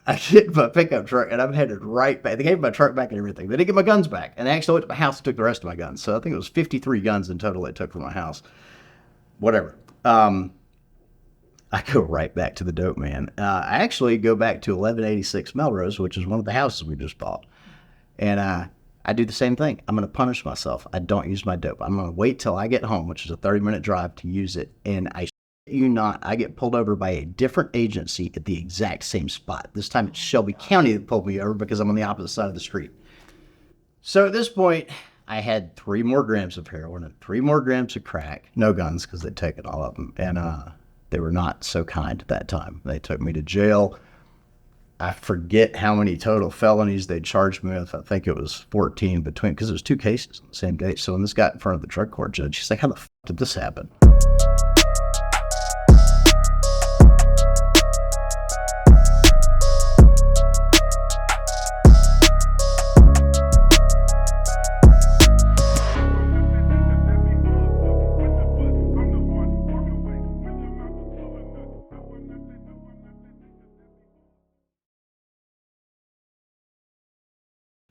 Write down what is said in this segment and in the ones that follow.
I get in my pickup truck and I'm headed right back. They gave me my truck back and everything. They didn't get my guns back. And they actually went to my house and took the rest of my guns. So I think it was 53 guns in total they took from my house. Whatever. I go right back to the dope man. I actually go back to 1186 Melrose, which is one of the houses we just bought. And I do the same thing. I'm going to punish myself. I don't use my dope. I'm going to wait till I get home, which is a 30-minute drive, to use it. And I shit you not, I get pulled over by a different agency at the exact same spot. This time it's Shelby County that pulled me over because I'm on the opposite side of the street. So at this point, I had 3 more grams of heroin and 3 more grams of crack. No guns, because they'd taken all of them. And they were not so kind at that time. They took me to jail. I forget how many total felonies they charged me with. I think it was 14 between, because it was 2 cases on the same day. So when this got in front of the drug court judge, she's like, how the f*** did this happen?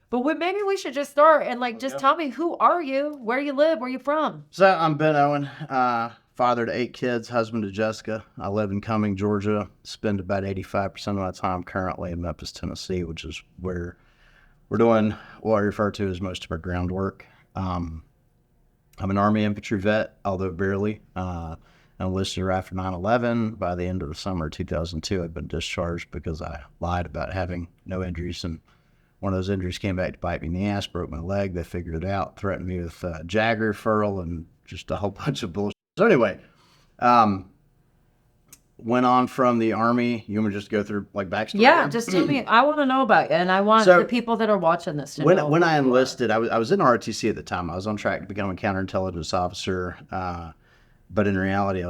But maybe we should just start and just tell me, who are you? Where you live? Where you from? So I'm Ben Owen, father to 8 kids, husband to Jessica. I live in Cumming, Georgia. Spend about 85% of my time currently in Memphis, Tennessee, which is where we're doing what I refer to as most of our groundwork. I'm an Army infantry vet, although barely. Enlisted after 9/11. By the end of the summer of 2002, I'd been discharged because I lied about having no injuries, and one of those injuries came back to bite me in the ass, broke my leg. They figured it out, threatened me with JAG referral and just a whole bunch of bullshit. So anyway, went on from the Army. You want me to just go through backstory? Yeah, just tell me. I want to know about you, and I want the people that are watching this to know. When I enlisted, I was in ROTC at the time. I was on track to become a counterintelligence officer, but in reality, I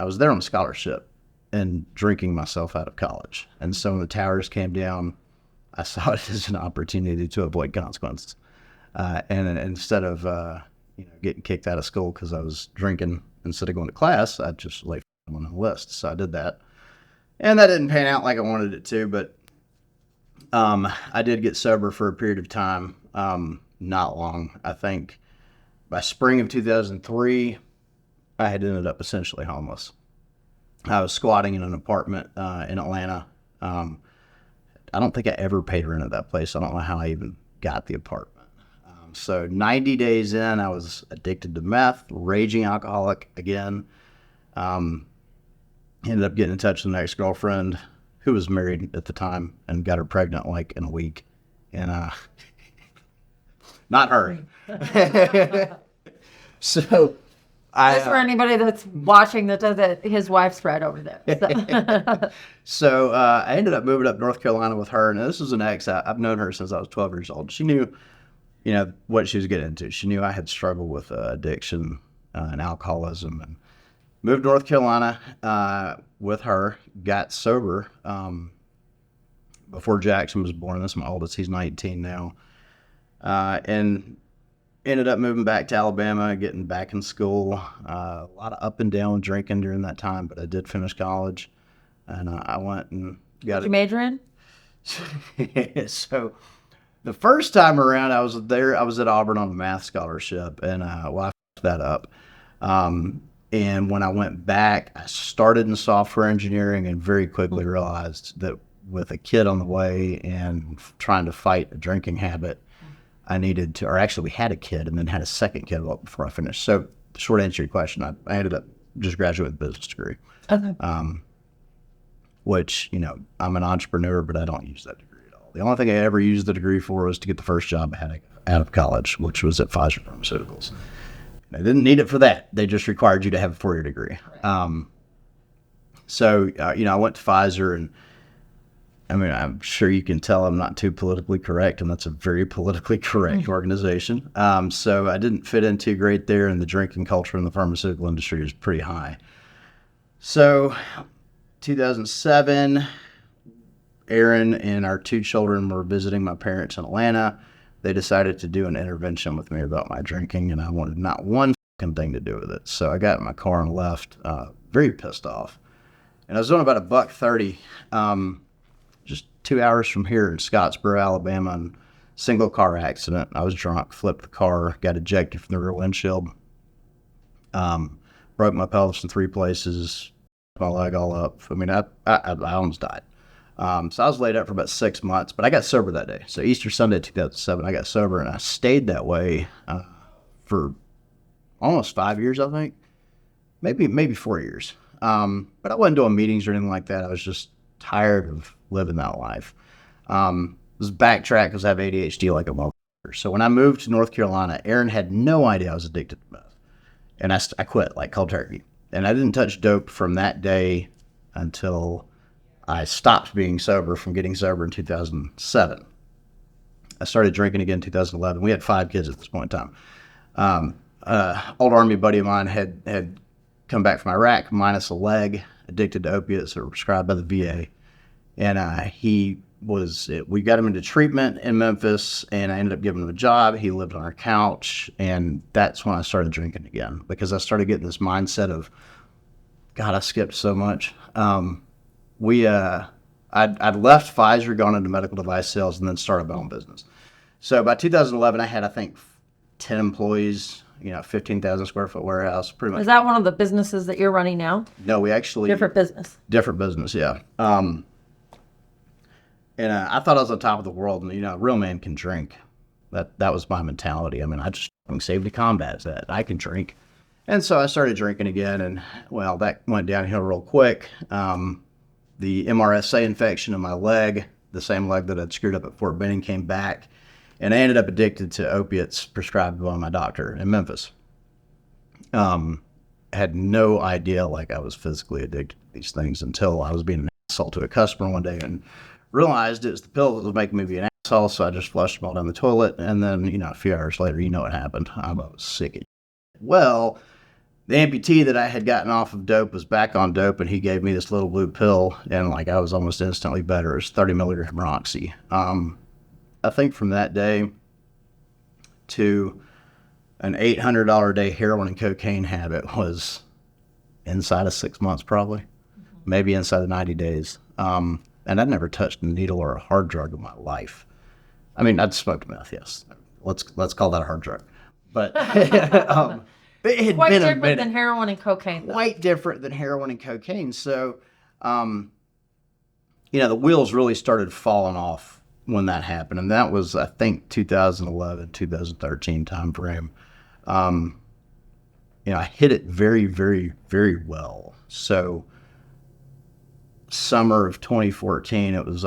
was there on a scholarship and drinking myself out of college. And so when the towers came down, I saw it as an opportunity to avoid consequences. And instead of getting kicked out of school because I was drinking instead of going to class, I just lay on the list. So I did that. And that didn't pan out like I wanted it to, but I did get sober for a period of time, not long. I think by spring of 2003, I had ended up essentially homeless. I was squatting in an apartment in Atlanta. I don't think I ever paid rent at that place. I don't know how I even got the apartment. So 90 days in, I was addicted to meth, raging alcoholic again. Ended up getting in touch with an ex-girlfriend who was married at the time and got her pregnant in a week. And not her. So just for anybody that's watching that does it, his wife's right over there. So I ended up moving up North Carolina with her, and this was an ex. I've known her since I was 12 years old. She knew, what she was getting into. She knew I had struggled with addiction and alcoholism, and moved to North Carolina with her. Got sober before Jackson was born. That's my oldest. He's 19 now, and ended up moving back to Alabama, getting back in school. A lot of up and down drinking during that time, but I did finish college, and I went and got What'd you major in? So the first time around I was there, I was at Auburn on a math scholarship, and I fucked that up. And when I went back, I started in software engineering and very quickly realized that with a kid on the way and trying to fight a drinking habit, I needed to, or actually we had a kid and then had a second kid before I finished. So short answer to your question, I ended up just graduating with a business degree. Okay. Which, I'm an entrepreneur, but I don't use that degree at all. The only thing I ever used the degree for was to get the first job I had out of college, which was at Pfizer Pharmaceuticals. They didn't need it for that. They just required you to have a 4-year degree. Right. So I went to Pfizer, and I'm sure you can tell I'm not too politically correct, and that's a very politically correct organization. So I didn't fit in too great there, and the drinking culture in the pharmaceutical industry is pretty high. So 2007, Aaron and our 2 children were visiting my parents in Atlanta. They decided to do an intervention with me about my drinking, and I wanted not one fucking thing to do with it. So I got in my car and left, very pissed off. And I was doing about $1.30, just 2 hours from here in Scottsboro, Alabama, and single car accident. I was drunk, flipped the car, got ejected from the rear windshield, broke my pelvis in 3 places, my leg all up. I mean, I almost died. So I was laid up for about 6 months, but I got sober that day. So Easter Sunday 2007, I got sober, and I stayed that way for almost 5 years, I think, maybe 4 years. But I wasn't doing meetings or anything like that. I was just tired of living that life. Was backtrack because I have ADHD like a motherfucker. So when I moved to North Carolina, Aaron had no idea I was addicted to meth. And I quit like cold turkey. And I didn't touch dope from that day until I stopped being sober from getting sober in 2007. I started drinking again in 2011. We had 5 kids at this point in time. Old Army buddy of mine had come back from Iraq minus a leg, addicted to opiates that were prescribed by the VA. And we got him into treatment in Memphis, and I ended up giving him a job. He lived on our couch, and that's when I started drinking again, because I started getting this mindset of, God, I skipped so much. I'd left Pfizer, gone into medical device sales, and then started my own business. So by 2011, I had, I think, 10 employees, 15,000 square foot warehouse, pretty much. Is that one of the businesses that you're running now? No, we actually... Different business, yeah. And I thought I was on top of the world, and, a real man can drink. That was my mentality. I mean, I just saved to combat that. I can drink. And so I started drinking again, and, well, that went downhill real quick. The MRSA infection in my leg, the same leg that I'd screwed up at Fort Benning, came back, and I ended up addicted to opiates prescribed by my doctor in Memphis. Had no idea, I was physically addicted to these things until I was being an asshole to a customer one day and realized it was the pill that was making me be an asshole, so I just flushed them all down the toilet, and then, a few hours later, what happened. I was sick as shit. Well, the amputee that I had gotten off of dope was back on dope, and he gave me this little blue pill, and I was almost instantly better. It was 30 milligram Roxy. I think from that day to an $800 a day heroin and cocaine habit was inside of 6 months, probably, maybe inside of 90 days. And I'd never touched a needle or a hard drug in my life. I mean, I'd smoked meth, yes. Let's call that a hard drug. But it had quite been different than heroin and cocaine, though. Quite different than heroin and cocaine. So, the wheels really started falling off when that happened. And that was, I think, 2011, 2013 time frame. I hit it very, very, very well. So summer of 2014, it was,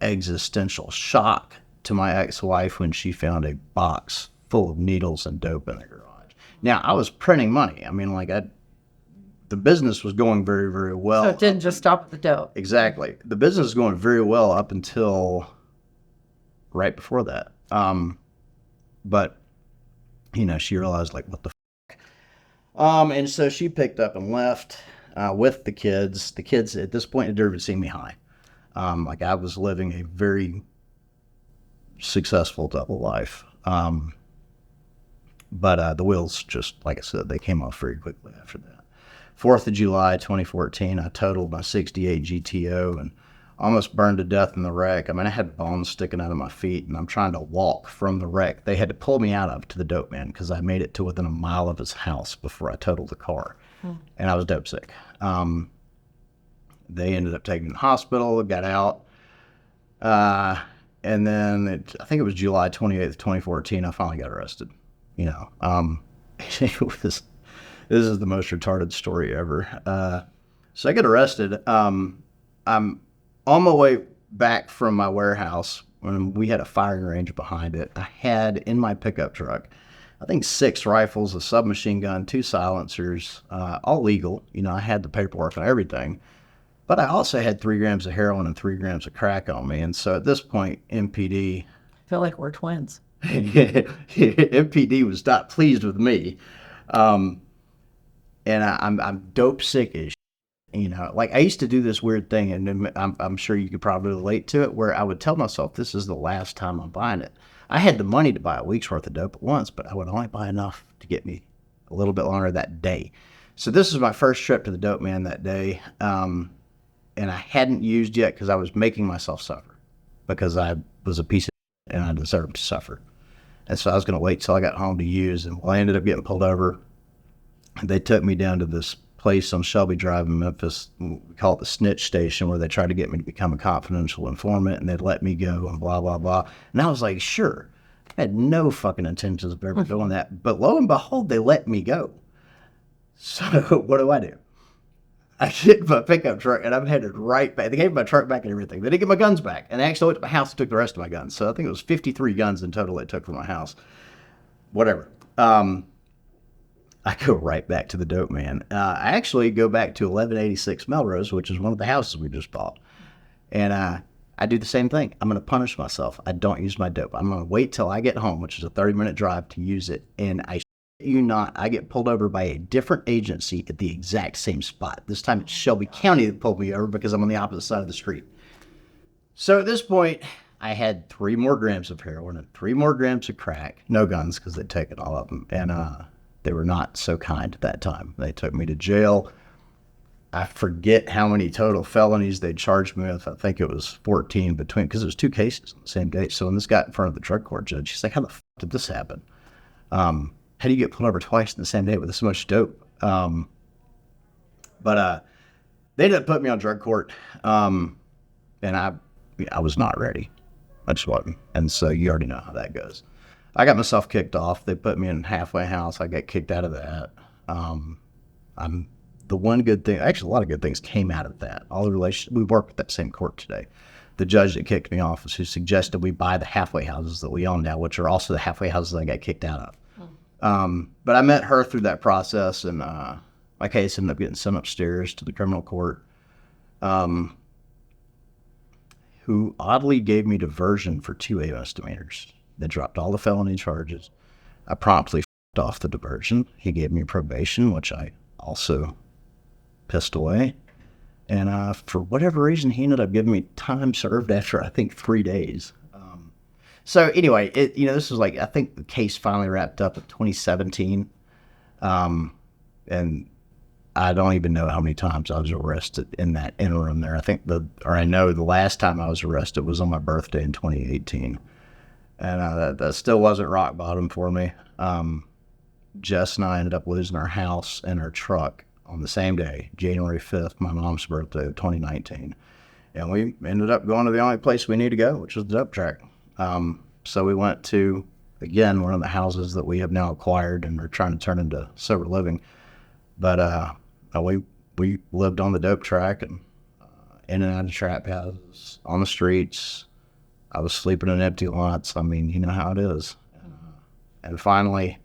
existential shock to my ex-wife when she found a box full of needles and dope in the garage. Now, I was printing money. I mean, the business was going very, very well. So it didn't just stop at the dope. Exactly. The business was going very well up until right before that. But, she realized, what the fuck? And so she picked up and left. With the kids. The kids at this point had never seen me high. I was living a very successful double life. But the wheels just, like I said, they came off very quickly after that. 4th of July, 2014, I totaled my 68 GTO and almost burned to death in the wreck. I mean, I had bones sticking out of my feet, and I'm trying to walk from the wreck they had to pull me out of to the dope man because I made it to within a mile of his house before I totaled the car. And I was dope sick. They ended up taking me to the hospital, got out. And then I think it was July 28th, 2014, I finally got arrested. This is the most retarded story ever. So I get arrested. I'm on my way back from my warehouse when we had a firing range behind it. I had in my pickup truck, I think 6 rifles, a submachine gun, 2 silencers, all legal. I had the paperwork and everything. But I also had 3 grams of heroin and 3 grams of crack on me. And so at this point, MPD... I feel like we're twins. MPD was not pleased with me. And I'm dope sick as shit. I used to do this weird thing, and I'm sure you could probably relate to it, where I would tell myself, this is the last time I'm buying it. I had the money to buy a week's worth of dope at once, but I would only buy enough to get me a little bit longer that day. So this was my first trip to the dope man that day, and I hadn't used yet because I was making myself suffer. because I was a piece of shit and I deserved to suffer. And so I was going to wait till I got home to use. And I ended up getting pulled over. They took me down to this place on Shelby Drive in Memphis. We call it the snitch station, where they tried to get me to become a confidential informant, and they'd let me go and blah, blah, blah. And I was like, sure. I had no fucking intentions of ever doing that. But lo and behold, they let me go. So what do? I get in my pickup truck, and I'm headed right back. They gave me my truck back and everything. They didn't get my guns back. And they actually went to my house and took the rest of my guns. So I think it was 53 guns in total they took from my house. Whatever. I go right back to the dope man. I actually go back to 1186 Melrose, which is one of the houses we just bought. And I do the same thing. I'm going to punish myself. I don't use my dope. I'm going to wait till I get home, which is a 30-minute drive, to use it. And I shit you not, I get pulled over by a different agency at the exact same spot. This time it's Shelby County that pulled me over because I'm on the opposite side of the street. So at this point, I had 3 more grams of heroin and 3 more grams of crack. No guns, because they'd taken all of them. And they were not so kind at that time. They took me to jail. I forget how many total felonies they charged me with. I think it was 14 between, because there was 2 cases on the same day. So when this got in front of the drug court judge, she's like, how the f*** did this happen? How do you get pulled over twice in the same day with this much dope? But they ended up putting me on drug court, and I was not ready. I just wasn't. And so you already know how that goes. I got myself kicked off. They put me in halfway house. I got kicked out of that. The one good thing, actually a lot of good things came out of that. All the relationships, we work with that same court today. The judge that kicked me off was who suggested we buy the halfway houses that we own now, which are also the halfway houses I got kicked out of. But I met her through that process, and my case ended up getting sent upstairs to the criminal court, who oddly gave me diversion for 2 misdemeanors. They dropped all the felony charges. I promptly f***ed off the diversion. He gave me probation, which I also pissed away. And for whatever reason, he ended up giving me time served after, I think, 3 days. So anyway, this was like, I think the case finally wrapped up in 2017. And I don't even know how many times I was arrested in that interim there. I know the last time I was arrested was on my birthday in 2018. And that still wasn't rock bottom for me. Jess and I ended up losing our house and our truck on the same day, January 5th, my mom's birthday of 2019. And we ended up going to the only place we need to go, which was the dope track. So we went to, again, one of the houses that we have now acquired and are trying to turn into sober living. But we lived on the dope track and in and out of trap houses, on the streets. I was sleeping in empty lots. I mean, you know how it is. And finally,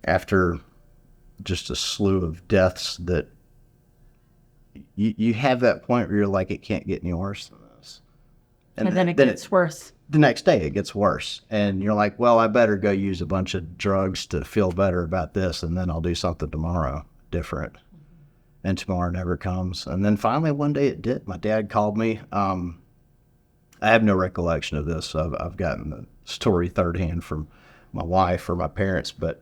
after just a slew of deaths that you have that point where you're like, it can't get any worse than this. And then it gets worse. The next day it gets worse. And you're like, well, I better go use a bunch of drugs to feel better about this, and then I'll do something tomorrow different. And tomorrow never comes. And then finally one day it did. My dad called me. I have no recollection of this. I've gotten the story third hand from my wife or my parents, but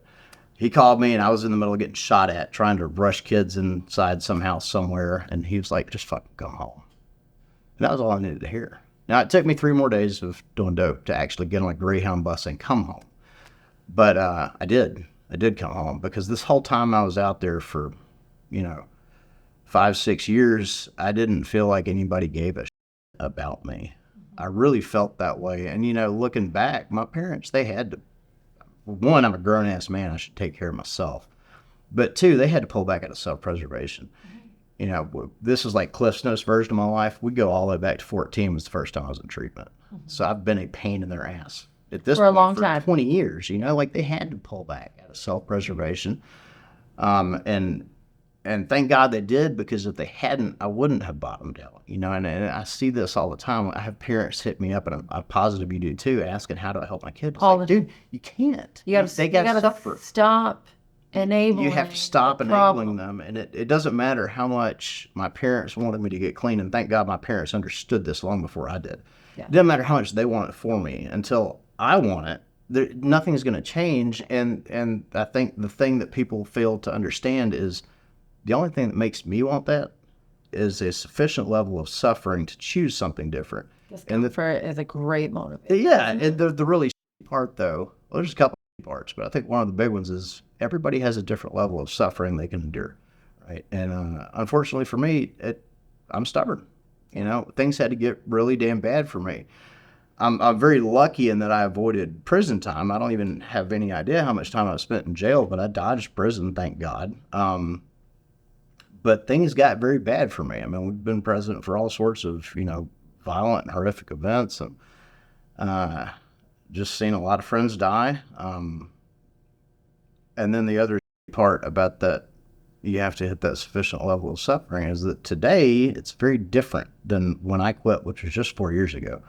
he called me and I was in the middle of getting shot at, trying to rush kids inside some house somewhere. And he was like, just fucking come home. And that was all I needed to hear. Now, it took me 3 more days of doing dope to actually get on a Greyhound bus and come home. But I did come home, because this whole time I was out there for, 5, 6 years, I didn't feel like anybody gave a shit about me. I really felt that way. And, looking back, my parents, they had to, 1, I'm a grown-ass man, I should take care of myself. But 2, they had to pull back out of self-preservation. This is like Cliff's Notes version of my life. We go all the way back to 14 was the first time I was in treatment. So I've been a pain in their ass at this for point, a long for time. 20 years, like they had to pull back out of self-preservation. And thank God they did, because if they hadn't, I wouldn't have bottomed out, and I see this all the time. I have parents hit me up, and I'm positive you do too, asking, how do I help my kids? Dude, you can't. You gotta stop enabling. You have to stop enabling them. And it doesn't matter how much my parents wanted me to get clean. And thank God my parents understood this long before I did. Yeah. It doesn't matter how much they want it for me. Until I want it, nothing's going to change. And I think the thing that people fail to understand is the only thing that makes me want that is a sufficient level of suffering to choose something different. Discomfort is a great motivator. Yeah, and the really part though, well, there's a couple of parts, but I think one of the big ones is everybody has a different level of suffering they can endure, right? And unfortunately for me, I'm stubborn. You know, things had to get really damn bad for me. I'm very lucky in that I avoided prison time. I don't even have any idea how much time I've spent in jail, but I dodged prison, thank God. But things got very bad for me. I mean, we've been present for all sorts of, violent and horrific events, and just seen a lot of friends die. And then the other part about that, you have to hit that sufficient level of suffering, is that today it's very different than when I quit, which was just 4 years ago.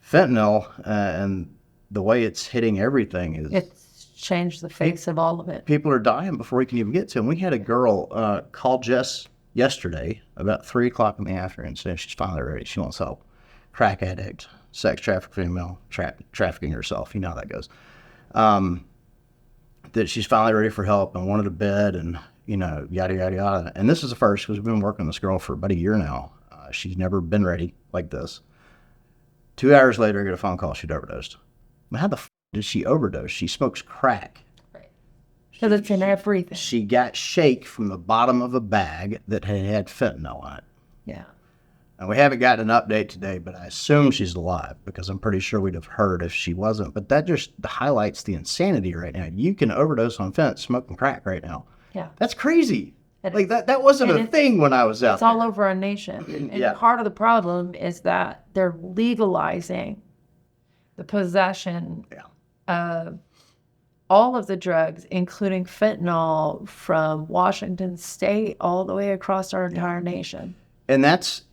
Fentanyl and the way it's hitting everything is... It's changed the face of all of it. People are dying before we can even get to them. We had a girl call Jess yesterday about 3 o'clock in the afternoon saying she's finally ready. She wants help. Crack addict, sex trafficked female, trafficking herself. You know how that goes. That she's finally ready for help and wanted a bed and, yada, yada, yada. And this is the first, because we've been working with this girl for about a year now. She's never been ready like this. 2 hours later, I get a phone call. She'd overdosed. How the did she overdose? She smokes crack. Right. Because it's in everything. She got shake from the bottom of a bag that had fentanyl on it. Yeah. And we haven't gotten an update today, but I assume she's alive, because I'm pretty sure we'd have heard if she wasn't. But that just highlights the insanity right now. You can overdose on fentanyl smoking crack right now. Yeah. That's crazy. Like that wasn't a thing when I was out there. It's all over our nation. And part of the problem is that they're legalizing the possession of all of the drugs, including fentanyl, from Washington State all the way across our entire nation. And that's,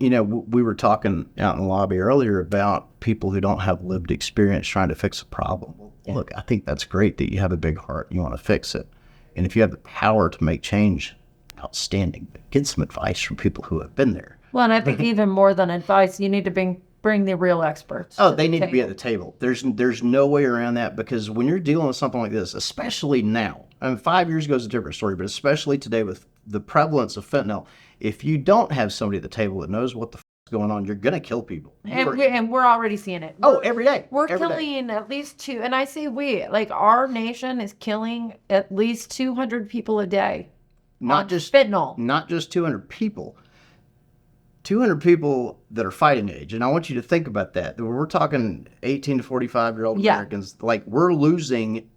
we were talking out in the lobby earlier about people who don't have lived experience trying to fix a problem. Well, look, I think that's great that you have a big heart and you want to fix it. And if you have the power to make change, outstanding. But get some advice from people who have been there. Well, and I think even more than advice, you need to bring the real experts. Oh, they need to be at the table. There's no way around that, because when you're dealing with something like this, especially now, 5 years ago is a different story, but especially today with the prevalence of fentanyl, if you don't have somebody at the table that knows what the is going on, you're going to kill people. And we're already seeing it. Every day. We're killing at least two, and I say our nation is killing at least 200 people a day. Not just fentanyl. Not just 200 people. 200 people that are fighting age. And I want you to think about that. We're talking 18 to 45-year-old Americans. Like, we're losing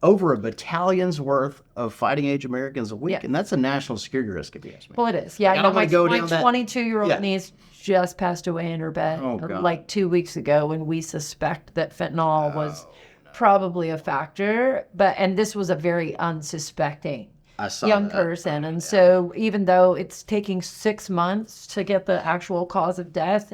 over a battalion's worth of fighting age Americans a week. And that's a national security risk, if you ask me. Well, it is. Yeah, I my 22-year-old niece just passed away in her bed like 2 weeks ago, when we suspect that fentanyl was probably a factor. And this was a very unsuspecting young person. And so even though it's taking 6 months to get the actual cause of death,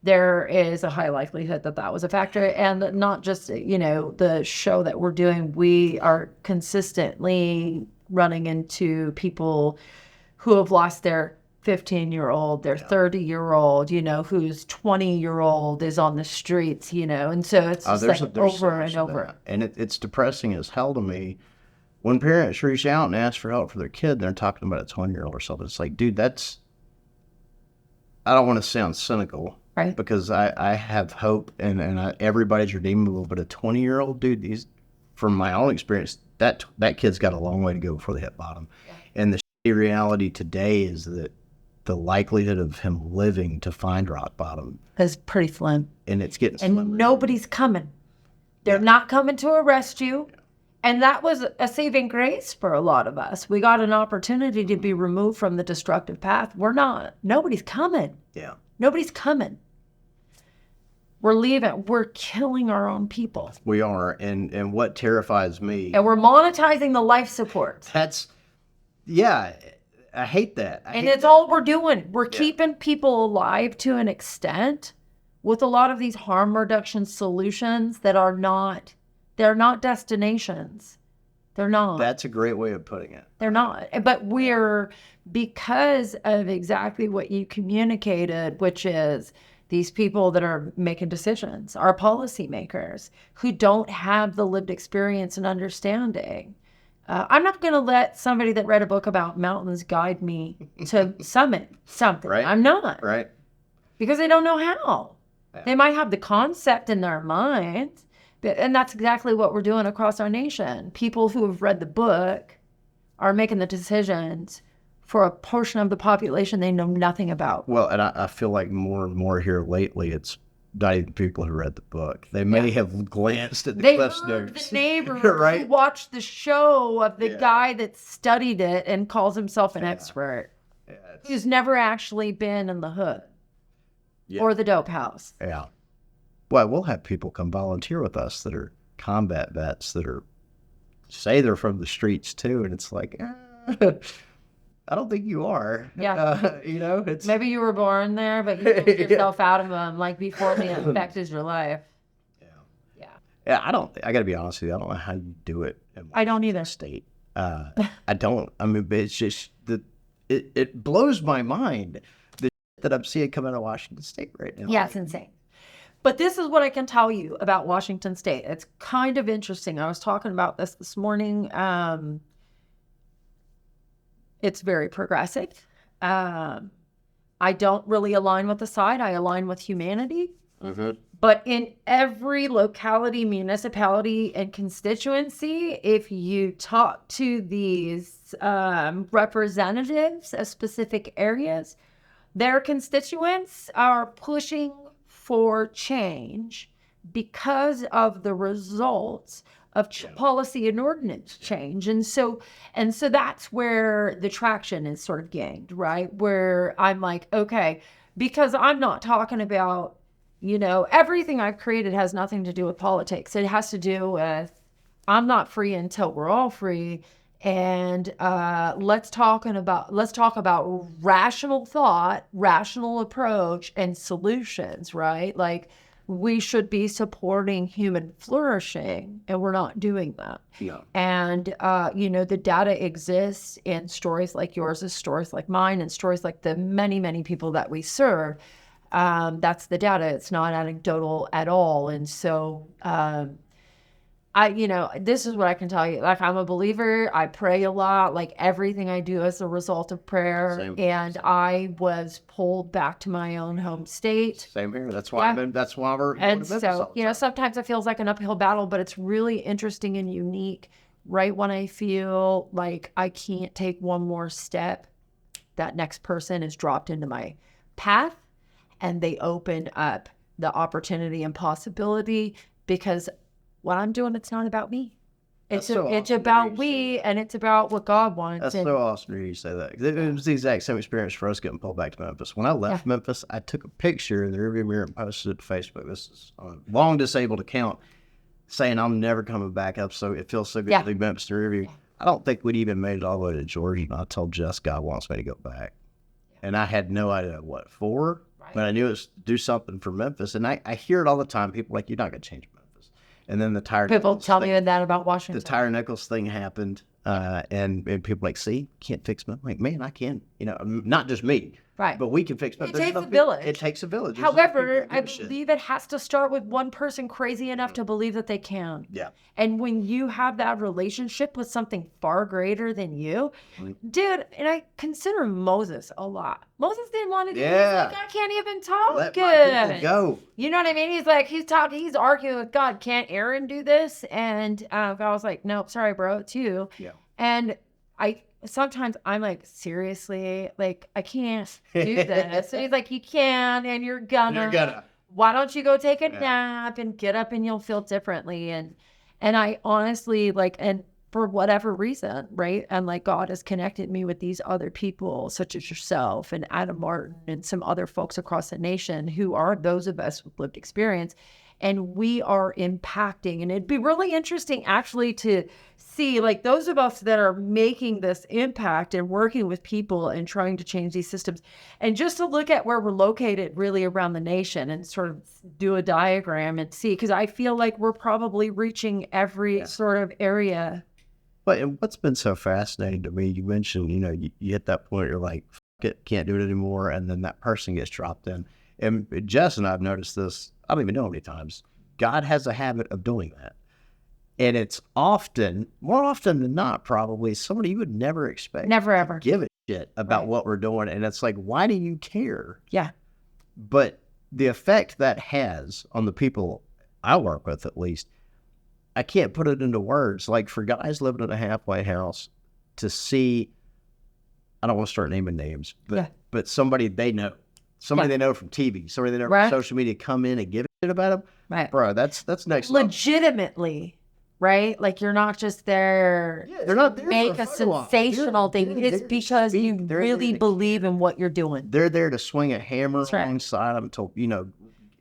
there is a high likelihood that that was a factor. And not just, the show that we're doing, we are consistently running into people who have lost their 15-year-old, their 30-year-old, whose 20-year-old is on the streets, and so it's just over and over. And it's depressing as hell to me. When parents reach out and ask for help for their kid, they're talking about a 20-year-old or something. It's like, dude, I don't want to sound cynical, right? Because I have hope and everybody's redeemable, but a 20-year-old, dude, from my own experience, that kid's got a long way to go before they hit bottom. Yeah. And the reality today is that the likelihood of him living to find rock bottom is pretty slim. And it's getting slimmer. And nobody's coming. They're not coming to arrest you. Yeah. And that was a saving grace for a lot of us. We got an opportunity to be removed from the destructive path. Nobody's coming. Yeah. Nobody's coming. We're leaving. We're killing our own people. We are. And what terrifies me. And we're monetizing the life support. I hate that. It's all we're doing. We're keeping people alive to an extent with a lot of these harm reduction solutions that are not. They're not destinations. They're not. That's a great way of putting it. They're not. But because of exactly what you communicated, which is these people that are making decisions, our policymakers, who don't have the lived experience and understanding. I'm not going to let somebody that read a book about mountains guide me to summit something. Right. I'm not. Right. because they don't know how. Yeah. They might have the concept in their mind, and that's exactly what we're doing across our nation. People who have read the book are making the decisions for a portion of the population they know nothing about. Well, and I feel like more and more here lately, it's not even people who read the book. They may have glanced at the Cliff's notes. The neighbor right? who watched the show of the guy that studied it and calls himself an expert, who's never actually been in the hood or the dope house. Yeah. Well, we'll have people come volunteer with us that are combat vets that say they're from the streets too, and it's like, I don't think you are. Yeah. It's maybe you were born there, but you pulled yourself out of them like before they affected your life. Yeah. I got to be honest with you. I don't know how you do it. I don't either. State. I don't. I mean, but it's just it blows my mind the that I'm seeing come out of Washington State right now. Yeah, it's insane. But this is what I can tell you about Washington State. It's kind of interesting. I was talking about this morning. It's very progressive. I don't really align with the side. I align with humanity. Mm-hmm. But in every locality, municipality, and constituency, if you talk to these representatives of specific areas, their constituents are pushing for change because of the results of policy and ordinance change. And so that's where the traction is sort of gained, right? Where I'm like, okay, because I'm not talking about, everything I've created has nothing to do with politics. It has to do with, I'm not free until we're all free. And let's talk about rational thought, rational approach, and solutions, right? Like, we should be supporting human flourishing, and we're not doing that. Yeah. And, the data exists in stories like yours, and stories like mine, and stories like the many, many people that we serve. That's the data. It's not anecdotal at all. And so this is what I can tell you. Like, I'm a believer. I pray a lot. Like, everything I do is a result of prayer. Same. And I was pulled back to my own home state. Same here. That's why we're. And so, sometimes it feels like an uphill battle, but it's really interesting and unique. Right when I feel like I can't take one more step, that next person is dropped into my path, and they open up the opportunity and possibility, because what I'm doing, it's not about me. It's about we, and it's about what God wants. That's so awesome to hear you say that. It was the exact same experience for us getting pulled back to Memphis. When I left Memphis, I took a picture in the rearview mirror and posted it to Facebook. This is on a long disabled account, saying I'm never coming back up. So it feels so good to leave Memphis in the rearview. I don't think we'd even made it all the way to Georgia. And I told Jess God wants me to go back, and I had no idea what for. But I knew it was to do something for Memphis. And I hear it all the time. People are like, you're not going to change Memphis. And then the Tyre people tell me that about Washington. The Tyre Nichols thing happened. And people like, see, can't fix Memphis. Like, man, I can. Not just me. Right. But we can fix Memphis. It takes a village. It takes a village. However, I believe it has to start with one person crazy enough to believe that they can. Yeah. And when you have that relationship with something far greater than you, dude, and I consider Moses a lot. Moses didn't want to do this. Like, I can't even talk Let good. My people go. You know what I mean? He's arguing with God. Can't Aaron do this? And God was like, nope, sorry, bro, it's you. Yeah. And sometimes I'm like, seriously, like, I can't do this. And he's like, you can, and you're gonna. Why don't you go take a nap and get up and you'll feel differently? And I honestly, like, and for whatever reason, right? And like, God has connected me with these other people, such as yourself and Adam Martin and some other folks across the nation who are those of us with lived experience. And we are impacting. And it'd be really interesting actually to see, like, those of us that are making this impact and working with people and trying to change these systems, and just to look at where we're located really around the nation and sort of do a diagram and see, because I feel like we're probably reaching every sort of area. But and what's been so fascinating to me, you mentioned, you hit that point, you're like, fuck it, can't do it anymore. And then that person gets dropped in. And Jess and I have noticed this, I don't even know how many times. God has a habit of doing that. And it's more often than not, probably somebody you would never expect. Never ever. Give a shit about what we're doing. And it's like, why do you care? Yeah. But the effect that has on the people I work with, at least, I can't put it into words. Like for guys living in a halfway house to see, I don't want to start naming names, but somebody they know, they know from TV, somebody they know from social media come in and give a shit about them. Right. Bro, that's next level. Legitimately, right? Like you're not just there they're not there make a sensational thing. It's because you really believe in what you're doing. They're there to swing a hammer alongside them to,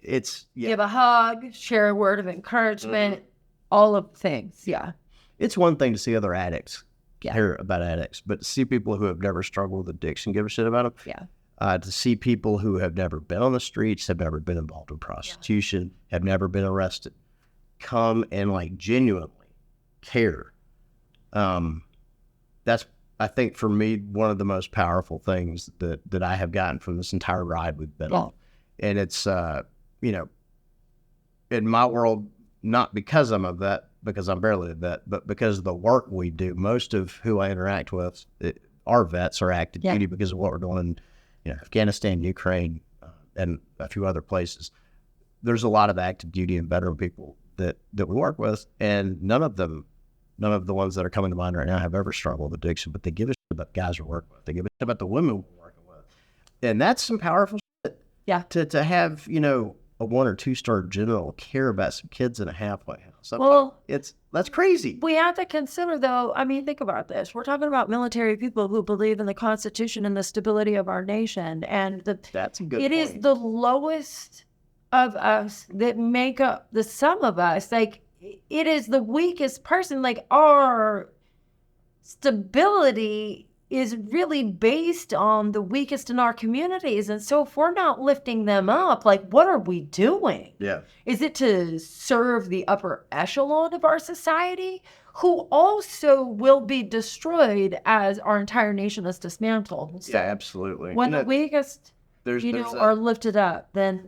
it's... Give a hug, share a word of encouragement, all of the things. Yeah. It's one thing to see other addicts hear about addicts, but to see people who have never struggled with addiction give a shit about them. Yeah. To see people who have never been on the streets, have never been involved in prostitution, have never been arrested, come and like genuinely care. That's, I think, for me, one of the most powerful things that I have gotten from this entire ride we've been on. And it's, in my world, not because I'm a vet, because I'm barely a vet, but because of the work we do. Most of who I interact with are vets or active duty because of what we're doing in Afghanistan, Ukraine, and a few other places. There's a lot of active duty and veteran people that we work with, and none of the ones that are coming to mind right now have ever struggled with addiction, but they give a shit about the guys we're working with. They give a shit about the women we're working with. And that's some powerful shit. Yeah. To have, a 1 or 2 star general care about some kids in a halfway house. Well, that's crazy. We have to consider, though, I mean, think about this. We're talking about military people who believe in the Constitution and the stability of our nation. And that's a good point. It is the lowest of us that make up the sum of us. Like, it is the weakest person. Like, our stability is really based on the weakest in our communities. And so if we're not lifting them up, like, what are we doing? Yeah. Is it to serve the upper echelon of our society, who also will be destroyed as our entire nation is dismantled? So absolutely. When the weakest, are lifted up, then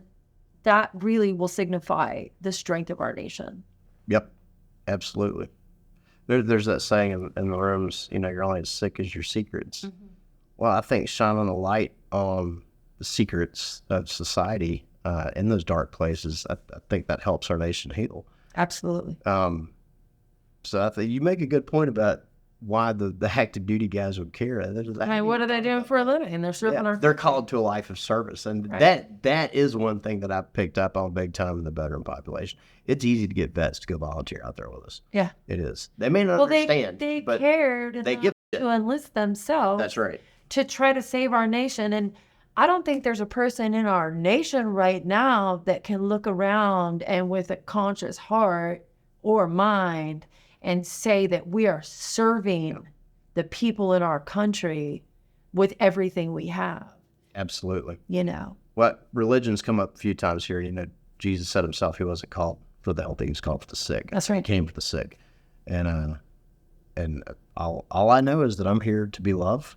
that really will signify the strength of our nation. Yep, absolutely. There's that saying in the rooms, you're only as sick as your secrets. Mm-hmm. Well, I think shining a light on the secrets of society in those dark places, I think that helps our nation heal. Absolutely. So I think you make a good point about why the active duty guys would care. What are they doing for a living? They're serving they're called to a life of service. And that is one thing that I've picked up on big time in the veteran population. It's easy to get vets to go volunteer out there with us. Yeah. It is. They may not understand. They cared enough to enlist themselves. That's right. To try to save our nation. And I don't think there's a person in our nation right now that can look around and with a conscious heart or mind and say that we are serving the people in our country with everything we have. Absolutely. What religion's come up a few times here. Jesus said himself he wasn't called for the healthy, he was called for the sick. That's right. He came for the sick. And all I know is that I'm here to be love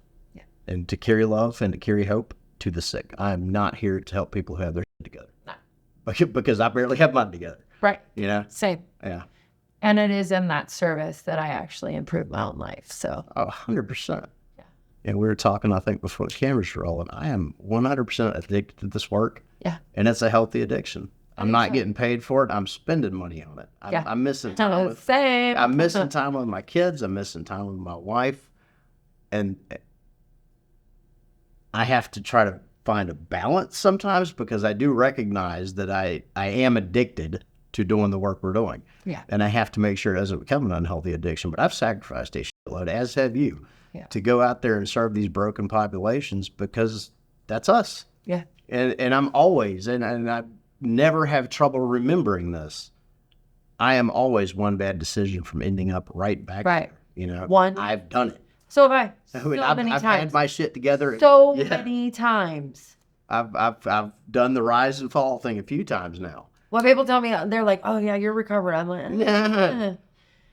and to carry love and to carry hope to the sick. I'm not here to help people who have their shit together. No. Because I barely have mine together. Right. Same. Yeah. And it is in that service that I actually improve my own life. So 100%. Yeah. And we were talking, I think, before the cameras were rolling. I am 100% addicted to this work. Yeah. And it's a healthy addiction. I'm not getting paid for it. I'm spending money on it. I'm missing time I'm missing time with my kids. I'm missing time with my wife. And I have to try to find a balance sometimes because I do recognize that I am addicted to doing the work we're doing. Yeah. And I have to make sure it doesn't become an unhealthy addiction. But I've sacrificed a shitload, as have you, to go out there and serve these broken populations because that's us. Yeah. And I'm always, and I never have trouble remembering this, I am always one bad decision from ending up right back there. I've done it. So have I. I've had my shit together. Many times. I've done the rise and fall thing a few times now. Well, people tell me, they're like, oh, yeah, you're recovered. I'm like, I'm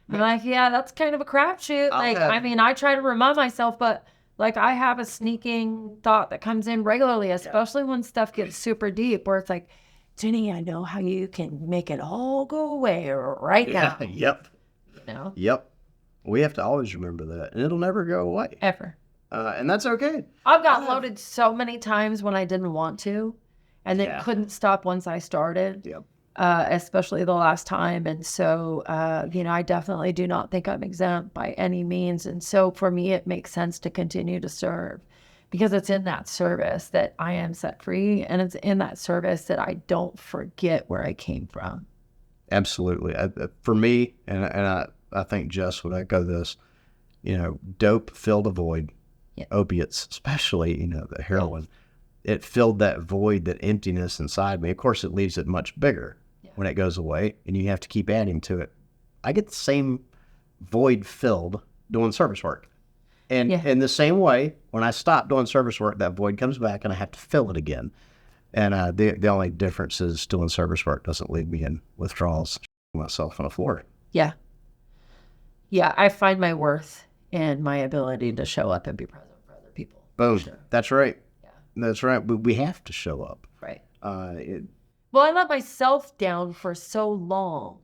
like, yeah, that's kind of a crapshoot. I try to remind myself, but I have a sneaking thought that comes in regularly, especially when stuff gets super deep, where it's like, Ginny, I know how you can make it all go away right now. Yep. Yep. We have to always remember that, and it'll never go away. Ever. And that's okay. I've gotten loaded so many times when I didn't want to. and then couldn't stop once I started. Yep. Especially the last time. And so, I definitely do not think I'm exempt by any means. And so for me, it makes sense to continue to serve because it's in that service that I am set free. And it's in that service that I don't forget where I came from. Absolutely. For me, and I think Jess would echo this, dope filled a void, opiates, especially, the heroin. It filled that void, that emptiness inside me. Of course, it leaves it much bigger when it goes away, and you have to keep adding to it. I get the same void filled doing service work. And in the same way, when I stop doing service work, that void comes back and I have to fill it again. And the only difference is doing service work doesn't leave me in withdrawals, myself on the floor. Yeah. Yeah, I find my worth in my ability to show up and be present for other people. Boom. Sure. That's right. Yeah. That's right. We have to show up. Right. Well, I let myself down for so long.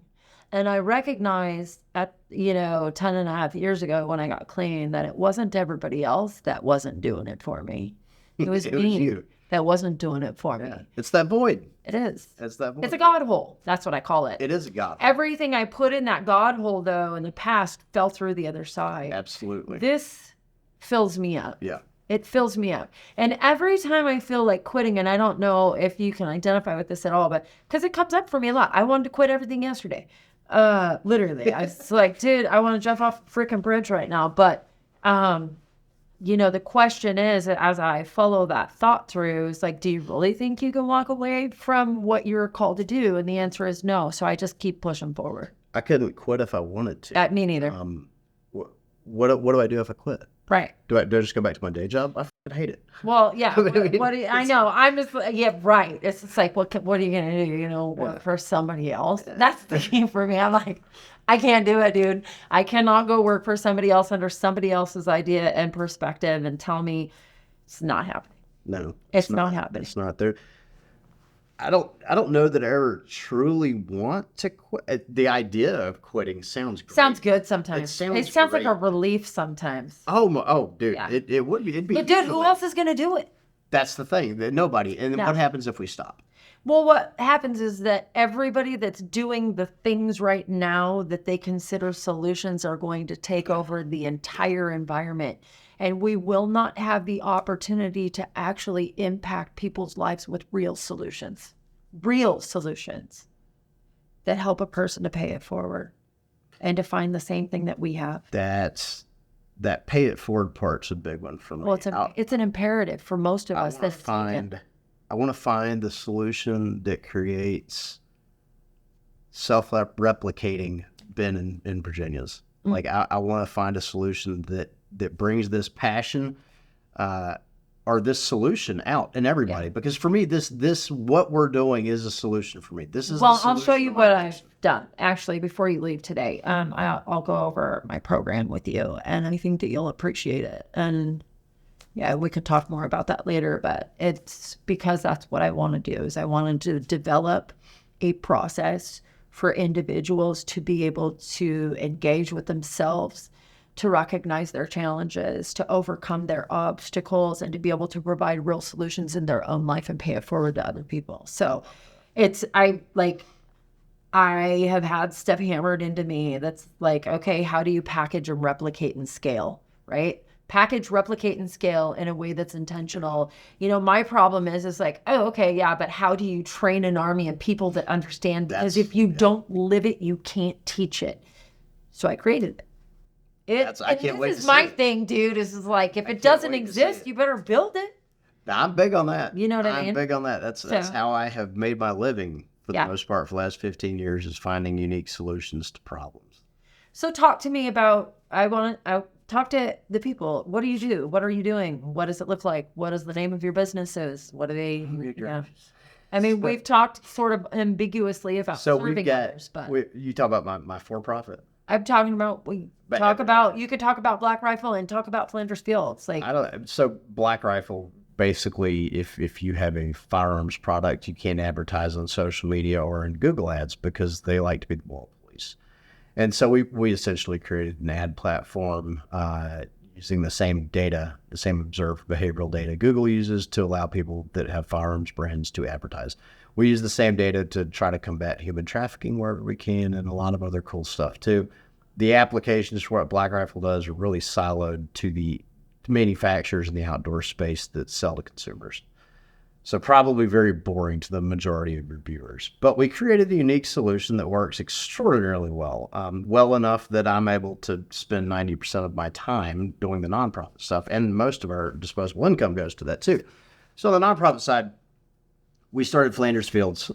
And I recognized at, 10 and a half years ago when I got clean that it wasn't everybody else that wasn't doing it for me. It was me that wasn't doing it for me. It's that void. It is. It's that void. It's a God hole. That's what I call it. It is a God hole. Everything I put in that God hole, though, in the past fell through the other side. Absolutely. This fills me up. Yeah. It fills me up. And every time I feel like quitting, and I don't know if you can identify with this at all, but because it comes up for me a lot. I wanted to quit everything yesterday. Literally. I was like, dude, I want to jump off a freaking bridge right now. But, the question is, as I follow that thought through, is like, do you really think you can walk away from what you're called to do? And the answer is no. So I just keep pushing forward. I couldn't quit if I wanted to. Me neither. What do I do if I quit? Right. Do I just go back to my day job? I fucking hate it. Well, yeah. I know. I'm just, right. It's just like, what are you going to do? Work for somebody else? That's the key for me. I'm like, I can't do it, dude. I cannot go work for somebody else under somebody else's idea and perspective and tell me it's not happening. No. It's not happening. It's not there. I don't know that I ever truly want to quit. The idea of quitting sounds great. Sounds good sometimes. It sounds like a relief sometimes. Oh, dude. Yeah. It would be. It'd be. But dude, who else is going to do it? That's the thing. Nobody. And what happens if we stop? Well, what happens is that everybody that's doing the things right now that they consider solutions are going to take over the entire environment. And we will not have the opportunity to actually impact people's lives with real solutions that help a person to pay it forward and to find the same thing that we have. That pay it forward part's a big one for me. Well, it's an imperative for most of us. I want to find the solution that creates self-replicating Ben and Virginia's. Mm-hmm. Like I want to find a solution that brings this passion or this solution out in everybody. Yeah. Because for me, this what we're doing is a solution for me. I'll show you what I've done actually before you leave today. I'll go over my program with you, and I think that you'll appreciate it. And yeah, we could talk more about that later, but it's because that's what I want to do. Is I wanted to develop a process for individuals to be able to engage with themselves, to recognize their challenges, to overcome their obstacles, and to be able to provide real solutions in their own life and pay it forward to other people. So I have had stuff hammered into me that's like, okay, how do you package and replicate and scale, right? Package, replicate, and scale in a way that's intentional. My problem is like, oh, okay, yeah, but how do you train an army of people that understand? Because if you don't live it, you can't teach it. So I created it. I can't wait to see it. This is my thing, dude. Is like, if it doesn't exist, you better build it. I'm big on that. You know what I mean? I'm big on that. That's how I have made my living for the most part for the last 15 years, is finding unique solutions to problems. So talk to me about, talk to the people. What do you do? What are you doing? What does it look like? What is the name of your businesses? What are they? Yeah. I mean, we've talked sort of ambiguously about serving others, but you talk about my for-profit. I'm talking about, you could talk about Black Rifle and talk about Flanders Fields. So Black Rifle, basically, if you have a firearms product, you can't advertise on social media or in Google ads because they like to be the wall police. And so we essentially created an ad platform. using the same data, the same observed behavioral data Google uses to allow people that have firearms brands to advertise. We use the same data to try to combat human trafficking wherever we can, and a lot of other cool stuff too. The applications for what Black Rifle does are really siloed to the manufacturers in the outdoor space that sell to consumers. So probably very boring to the majority of your viewers. But we created a unique solution that works extraordinarily well, well enough that I'm able to spend 90% of my time doing the nonprofit stuff, and most of our disposable income goes to that too. So on the nonprofit side, we started Flanders Fields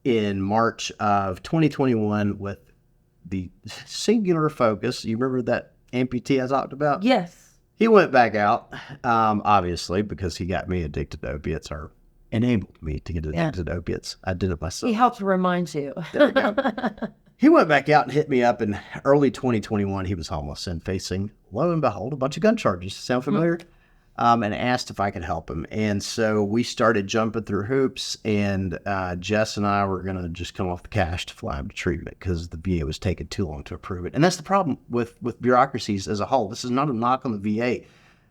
in March of 2021 with the singular focus. You remember that amputee I talked about? Yes. He went back out, obviously, because he got me addicted to opiates, or enabled me to get addicted to opiates. I did it myself. He helped remind you. There we go. He went back out and hit me up in early 2021. He was homeless and facing, lo and behold, a bunch of gun charges. Sound familiar? And asked if I could help him. And so we started jumping through hoops, and Jess and I were going to just come off the cash to fly him to treatment because the VA was taking too long to approve it. And that's the problem with bureaucracies as a whole. This is not a knock on the VA.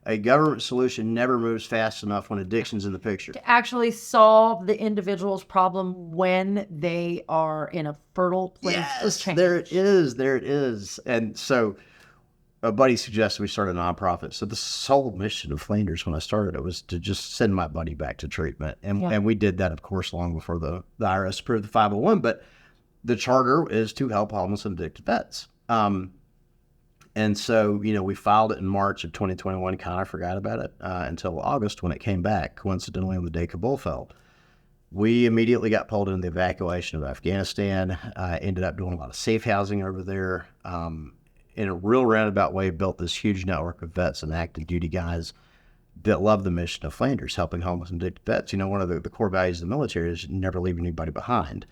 A government solution never moves fast enough when addiction's in the picture. To actually solve the individual's problem when they are in a fertile place of change. There it is. And so a buddy suggested we start a nonprofit. So the sole mission of Flanders when I started it was to just send my buddy back to treatment. And we did that, of course, long before the IRS approved the 501. But the charter is to help homeless and addicted vets. And so, we filed it in March of 2021, kind of forgot about it until August when it came back, coincidentally on the day Kabul fell. We immediately got pulled into the evacuation of Afghanistan, ended up doing a lot of safe housing over there. In a real roundabout way, built this huge network of vets and active duty guys that love the mission of Flanders, helping homeless and addicted vets. One of the core values of the military is never leave anybody behind.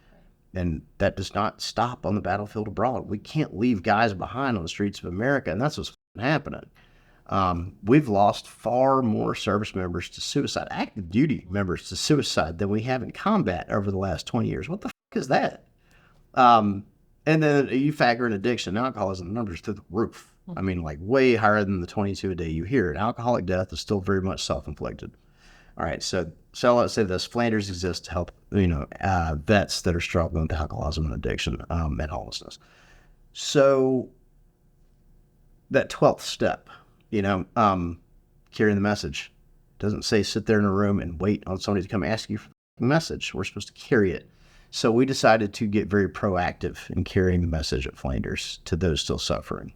And that does not stop on the battlefield abroad. We can't leave guys behind on the streets of America, and that's what's happening. We've lost far more service members to suicide, active duty members to suicide, than we have in combat over the last 20 years. What the is that? And then you factor in addiction and alcoholism, the numbers through the roof. I mean, like way higher than the 22 a day you hear. And alcoholic death is still very much self-inflicted. All right, so let's say this. Flanders exists to help, vets that are struggling with alcoholism and addiction and homelessness. So that 12th step, carrying the message. It doesn't say sit there in a room and wait on somebody to come ask you for the message. We're supposed to carry it. So we decided to get very proactive in carrying the message at Flanders to those still suffering.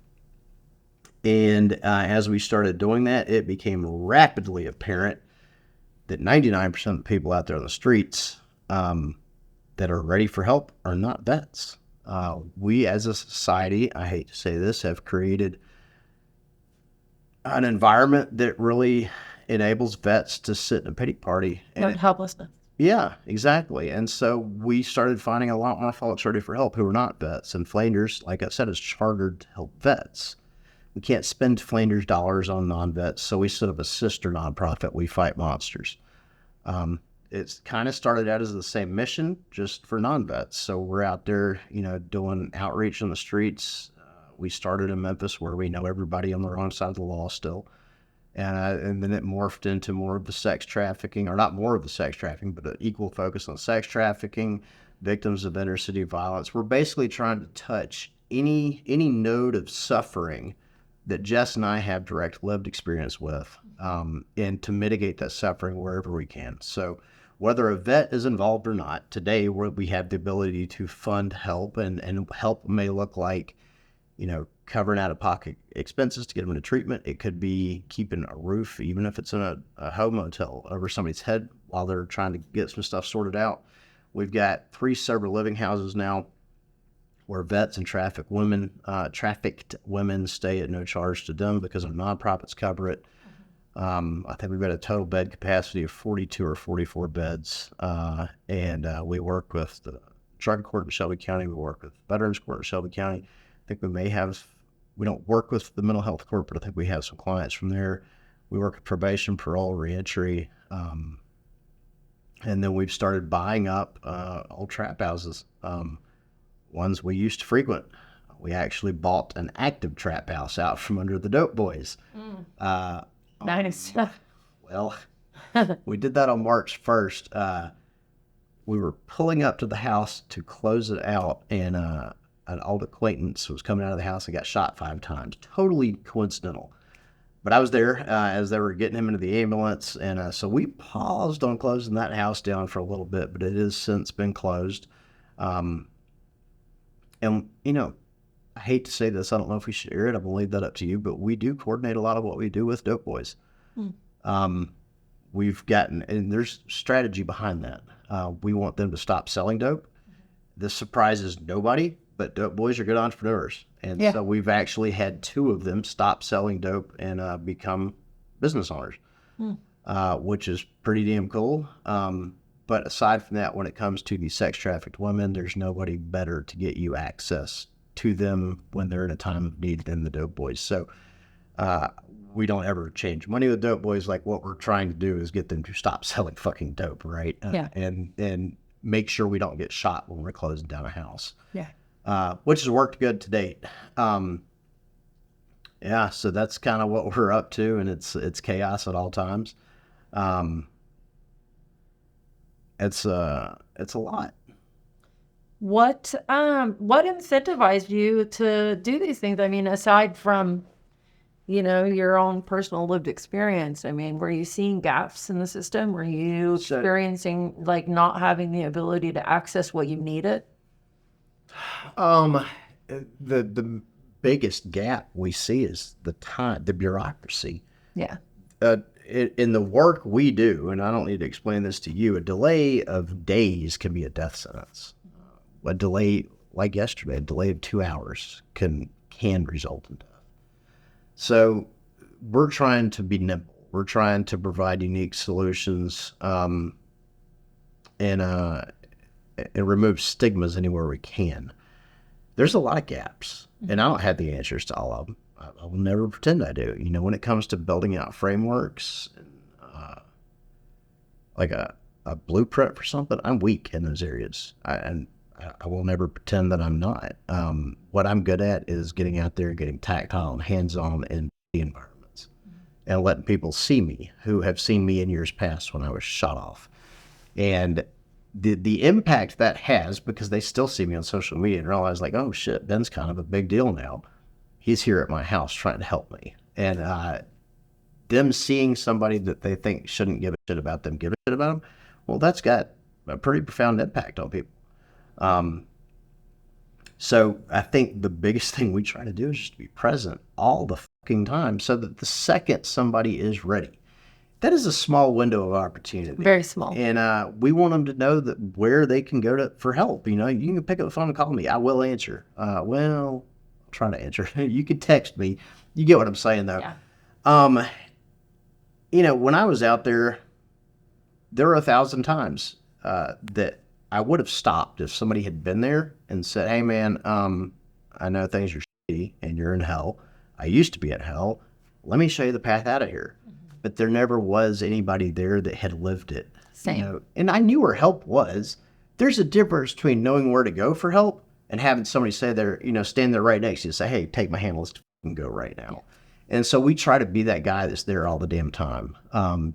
And as we started doing that, it became rapidly apparent that 99% of the people out there on the streets that are ready for help are not vets. We as a society, I hate to say this, have created an environment that really enables vets to sit in a pity party. And helplessness. Yeah, exactly. And so we started finding a lot more folks ready for help who are not vets. And Flanders, like I said, is chartered to help vets. We can't spend Flanders dollars on non-vets, so we set up a sister nonprofit, We Fight Monsters. It's kind of started out as the same mission, just for non-vets. So we're out there, doing outreach on the streets. We started in Memphis, where we know everybody on the wrong side of the law still. And then it morphed into more of the sex trafficking, or not more of the sex trafficking, but an equal focus on sex trafficking, victims of inner city violence. We're basically trying to touch any node of suffering that Jess and I have direct lived experience with, and to mitigate that suffering wherever we can. So whether a vet is involved or not, today we have the ability to fund help, and help may look like, covering out-of-pocket expenses to get them into treatment. It could be keeping a roof, even if it's in a home motel, over somebody's head while they're trying to get some stuff sorted out. We've got 3 sober living houses now where vets and trafficked women stay at no charge to them because our nonprofits cover it. I think we've got a total bed capacity of 42 or 44 beds, and we work with the Drug Court in Shelby County. We work with Veterans Court in Shelby County. I think we don't work with the mental health court, but I think we have some clients from there. We work with probation, parole, reentry, and then we've started buying up old trap houses, ones we used to frequent. We actually bought an active trap house out from under the dope boys. Nice. Well, we did that on March 1st. We were pulling up to the house to close it out, and an old acquaintance was coming out of the house and got shot 5 times. Totally coincidental. But I was there as they were getting him into the ambulance, and so we paused on closing that house down for a little bit, but it has since been closed. And, you know, I hate to say this, I don't know if we should air it, I'm going to leave that up to you, but we do coordinate a lot of what we do with dope boys. We've gotten, and there's strategy behind that. We want them to stop selling dope. This surprises nobody, but dope boys are good entrepreneurs. And so we've actually had 2 of them stop selling dope and become business owners, which is pretty damn cool. But aside from that, when it comes to the sex trafficked women, there's nobody better to get you access to them when they're in a time of need than the dope boys. So we don't ever change money with dope boys. Like, what we're trying to do is get them to stop selling fucking dope, right? And make sure we don't get shot when we're closing down a house. Which has worked good to date. So that's kind of what we're up to, and it's chaos at all times. It's a lot. What incentivized you to do these things? I mean, aside from, your own personal lived experience, I mean, were you seeing gaps in the system? Were you experiencing like not having the ability to access what you needed? The biggest gap we see is the time, the bureaucracy. In the work we do, and I don't need to explain this to you, a delay of days can be a death sentence. A delay, like yesterday, a delay of 2 hours can result in death. So we're trying to be nimble. We're trying to provide unique solutions and remove stigmas anywhere we can. There's a lot of gaps, and I don't have the answers to all of them. I will never pretend I do. When it comes to building out frameworks, like a blueprint for something, I'm weak in those areas. I will never pretend that I'm not. What I'm good at is getting out there and getting tactile and hands-on in the environments and letting people see me who have seen me in years past when I was shot off. And the impact that has, because they still see me on social media and realize like, oh shit, Ben's kind of a big deal now. He's here at my house trying to help me. And them seeing somebody that they think shouldn't give a shit about them, give a shit about them, well, that's got a pretty profound impact on people. So I think the biggest thing we try to do is just be present all the fucking time so that the second somebody is ready, that is a small window of opportunity. Very small. And we want them to know that where they can go for help. You can pick up the phone and call me. I will answer. I'll try to answer. You can text me. You get what I'm saying, though. Yeah. When I was out there were 1,000 times that I would have stopped if somebody had been there and said, hey, man, I know things are shitty and you're in hell. I used to be in hell. Let me show you the path out of here. But there never was anybody there that had lived it. Same. And I knew where help was. There's a difference between knowing where to go for help and having somebody say there, stand there right next to you and say, hey, take my hand, let's go right now. And so we try to be that guy that's there all the damn time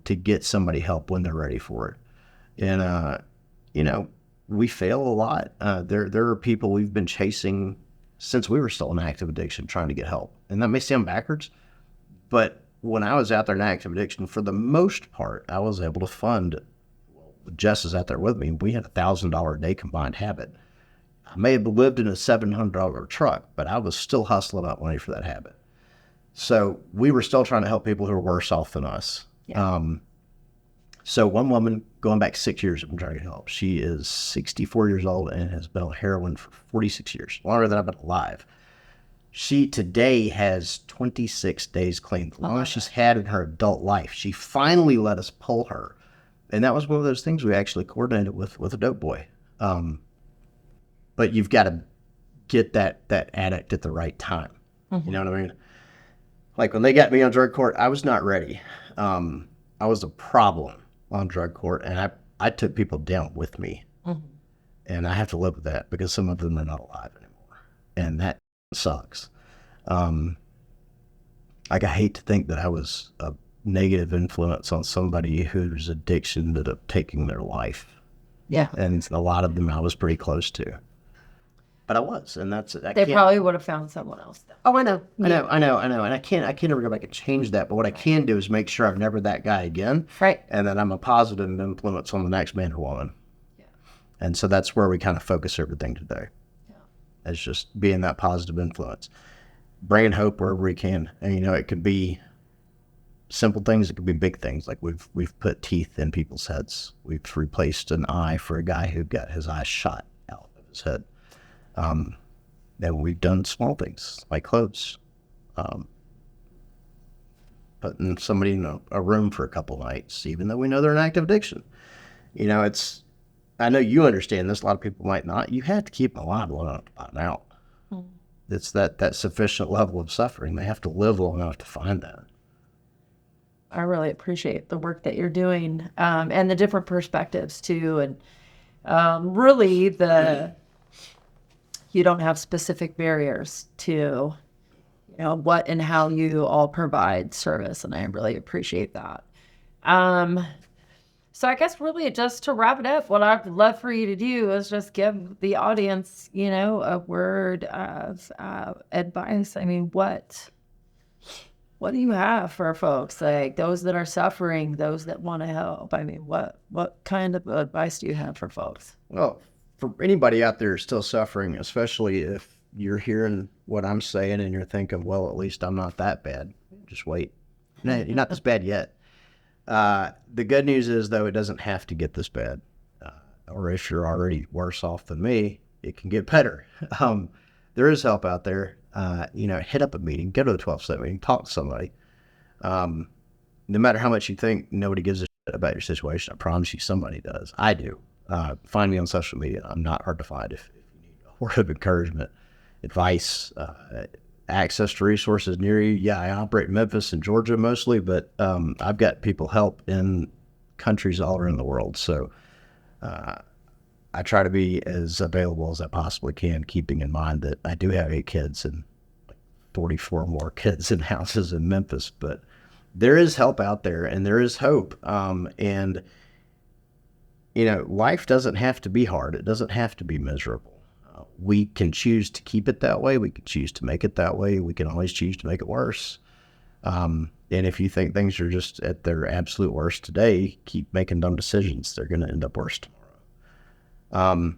to get somebody help when they're ready for it. And, we fail a lot. There are people we've been chasing since we were still in active addiction trying to get help. And that may sound backwards, but when I was out there in active addiction, for the most part, I was able to fund. Jess is out there with me. We had $1,000 a day combined habit. I may have lived in a $700 truck, but I was still hustling up money for that habit. So we were still trying to help people who were worse off than us. Yeah. So one woman, going back 6 years, I've been trying to get help. She is 64 years old and has been on heroin for 46 years, longer than I've been alive. She today has 26 days clean, the longest she's had in her adult life. She finally let us pull her. And that was one of those things we actually coordinated with a dope boy. But you've got to get that addict at the right time. Mm-hmm. You know what I mean? Like when they got me on drug court, I was not ready. I was a problem on drug court, and I took people down with me. Mm-hmm. And I have to live with that because some of them are not alive anymore. And that sucks. Like, I hate to think that I was a negative influence on somebody whose addiction ended up taking their life. Yeah. And a lot of them I was pretty close to. But I was, and they probably would have found someone else, though. Oh, I know. And I can't ever go back and change that. But what I can do is make sure I'm never that guy again. Right. And that I'm a positive influence on the next man or woman. Yeah. And so that's where we kind of focus everything today. Yeah. As just being that positive influence. Bringing hope wherever we can. And, it could be simple things. It could be big things. Like we've put teeth in people's heads. We've replaced an eye for a guy who got his eye shot out of his head. And we've done small things like clothes, putting somebody in a room for a couple nights, even though we know they're in active addiction. I know you understand this. A lot of people might not. You have to keep them alive long enough to find out. It's that sufficient level of suffering. They have to live long enough to find that. I really appreciate the work that you're doing, and the different perspectives too. And really you don't have specific barriers to, what and how you all provide service. And I really appreciate that. So I guess really just to wrap it up, what I'd love for you to do is just give the audience, a word of advice. I mean, what do you have for folks, like those that are suffering, those that want to help? I mean, what kind of advice do you have for folks? Well, for anybody out there still suffering, especially if you're hearing what I'm saying and you're thinking, well, at least I'm not that bad. Just wait. No, you're not this bad yet. The good news is, though, it doesn't have to get this bad. Or if you're already worse off than me, it can get better. There is help out there. Hit up a meeting, go to the 12-step meeting, talk to somebody. No matter how much you think nobody gives a shit about your situation, I promise you somebody does. I do. Find me on social media. I'm not hard to find if you need a word of encouragement, advice, access to resources near you. Yeah, I operate in Memphis and Georgia mostly, but I've got people help in countries all around the world. So I try to be as available as I possibly can, keeping in mind that I do have 8 kids and 44 more kids in houses in Memphis. But there is help out there, and there is hope. Life doesn't have to be hard. It doesn't have to be miserable. We can choose to keep it that way. We can choose to make it that way. We can always choose to make it worse. And if you think things are just at their absolute worst today, keep making dumb decisions. They're going to end up worse tomorrow.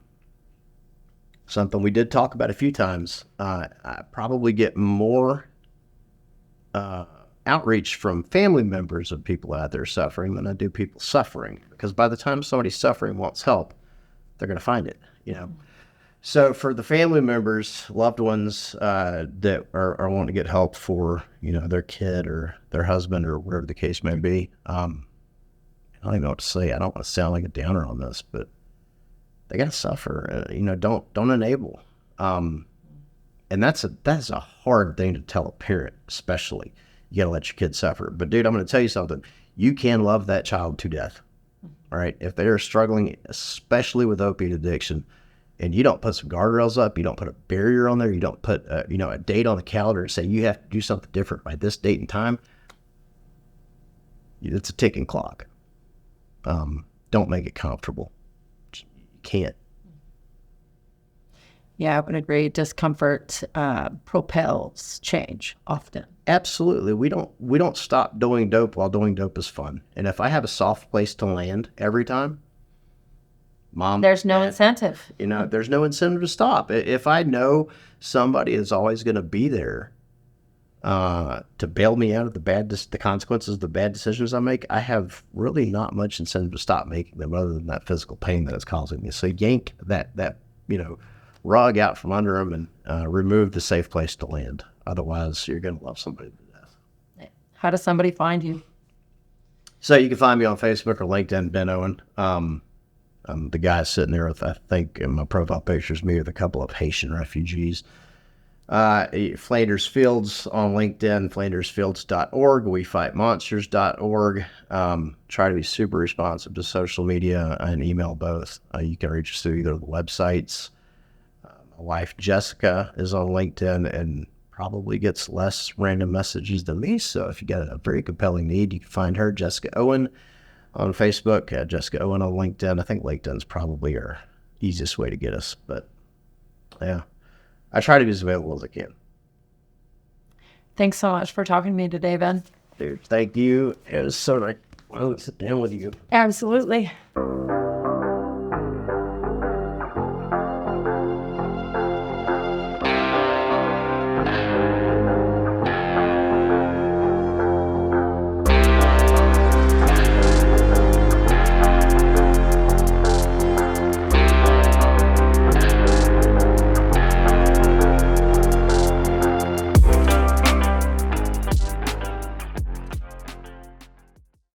Something we did talk about a few times. I probably get more outreach from family members of people out there suffering than I do people suffering, because by the time somebody suffering wants help, they're going to find it, So for the family members, loved ones that are wanting to get help for, their kid or their husband or whatever the case may be, I don't even know what to say. I don't want to sound like a downer on this, but they got to suffer. Don't enable. And that's a hard thing to tell a parent, especially. You got to let your kids suffer. But dude, I'm going to tell you something. You can love that child to death. All right. If they are struggling, especially with opiate addiction, and you don't put some guardrails up, you don't put a barrier on there, you don't put a date on the calendar and say you have to do something different by this date and time, it's a ticking clock. Don't make it comfortable. You can't. Yeah, I would agree. Discomfort propels change often. Absolutely. We don't stop doing dope while doing dope is fun. And if I have a soft place to land every time, Mom, there's no incentive. There's no incentive to stop. If I know somebody is always going to be there to bail me out of the consequences of the bad decisions I make, I have really not much incentive to stop making them, other than that physical pain that it's causing me. So yank that rug out from under them and remove the safe place to land. Otherwise, you're going to love somebody to death. How does somebody find you? So you can find me on Facebook or LinkedIn, Ben Owen. The guy sitting there with, I think, in my profile picture is me with a couple of Haitian refugees. Flanders Fields on LinkedIn, flandersfields.org, wefightmonsters.org. Try to be super responsive to social media and email both. You can reach us through either of the websites. My wife, Jessica, is on LinkedIn and probably gets less random messages than me. So if you got a very compelling need, you can find her, Jessica Owen, on Facebook, Jessica Owen on LinkedIn. I think LinkedIn's probably our easiest way to get us. But yeah, I try to be as available as I can. Thanks so much for talking to me today, Ben. Dude, thank you. It was so nice to sit down with you. Absolutely.